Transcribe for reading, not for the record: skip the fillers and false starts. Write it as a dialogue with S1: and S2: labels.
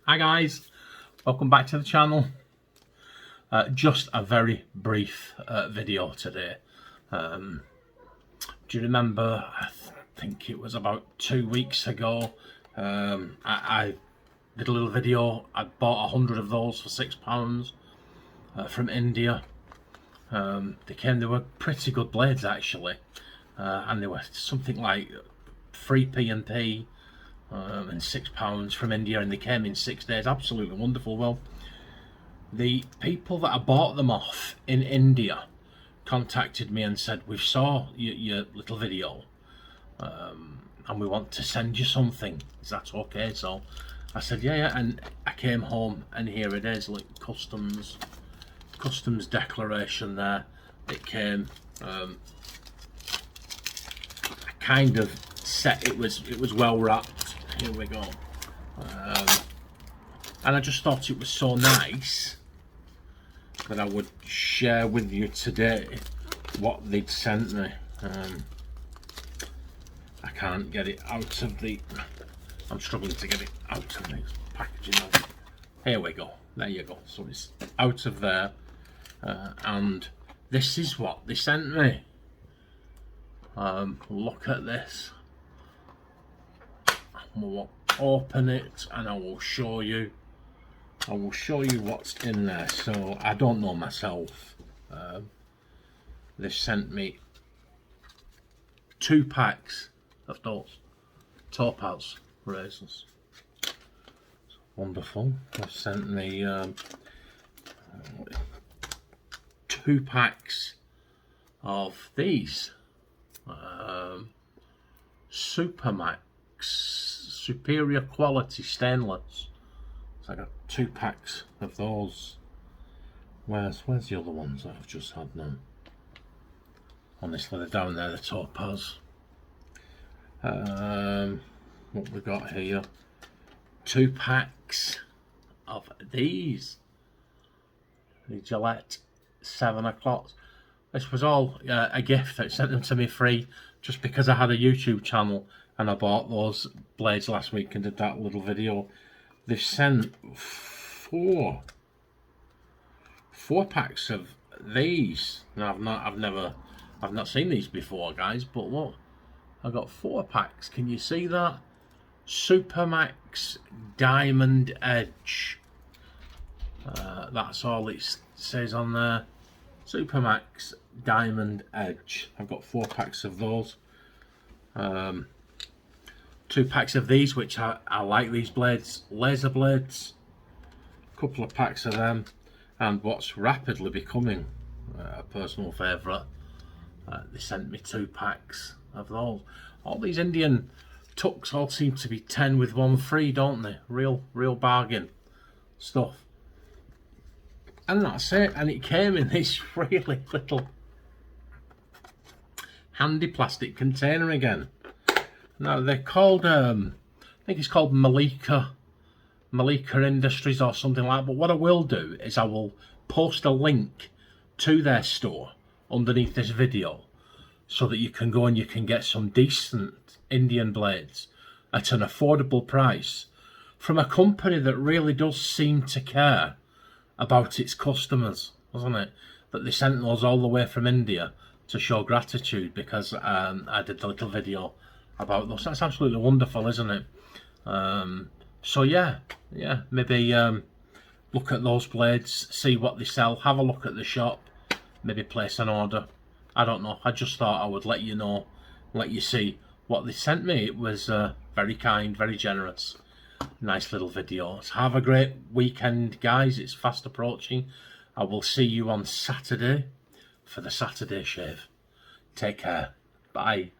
S1: Hi guys, welcome back to the channel. Just a very brief video today. Do you remember, I think it was about 2 weeks ago, I did a little video. I bought 100 of those for £6 from India. They were pretty good blades actually, and they were something like 3p and £6 from India, and they came in 6 days. Absolutely wonderful. Well, the people that I bought them off in India contacted me and said, we saw your little video and we want to send you something, is that okay? So I said yeah, and I came home and here it is, like customs declaration there. It came, I kind of set, it was well wrapped. Here we go. And I just thought it was so nice that I would share with you today what they'd sent me. I can't get it out of the, I'm struggling to get it out of the packaging. Here we go, there you go. So it's out of there, and this is what they sent me. Look at this. We'll open it and I will show you what's in there. So I don't know myself. They've sent me 2 packs of those topaz razors. Wonderful. They've sent me 2 packs of these Supermax superior quality stainless. So I got 2 packs of those. Where's the other ones that I've just had now? Honestly, they're down there, the topaz. What we got here? 2 packs of these. The Gillette 7 o'clock. This was all a gift. They sent them to me free just because I had a YouTube channel and I bought those blades last week and did that little video. They've sent 4 packs of these. Now I've not seen these before, guys, but look, I got 4 packs. Can you see that? Supermax Diamond Edge. That's all it says on there. Supermax Diamond Edge. I've got 4 packs of those. 2 packs of these, which I like these blades, laser blades. A couple of packs of them, and what's rapidly becoming a personal favourite, they sent me 2 packs of those. All these Indian tucks all seem to be 10 with 1 free, don't they? Real bargain stuff. And that's it. And it came in this really little handy plastic container again. Now they're called, I think it's called Kalika Industries or something like that. But what I will do is I will post a link to their store underneath this video so that you can go and you can get some decent Indian blades at an affordable price from a company that really does seem to care about its customers, doesn't it? That they sent those all the way from India to show gratitude because I did the little video about those. That's absolutely wonderful, isn't it? So yeah, maybe look at those blades, see what they sell, have a look at the shop, maybe place an order. I don't know, I just thought I would let you know, let you see what they sent me. It was very kind, very generous. Nice little video. So have a great weekend, guys. It's fast approaching. I will see you on Saturday for the Saturday shave. Take care. Bye.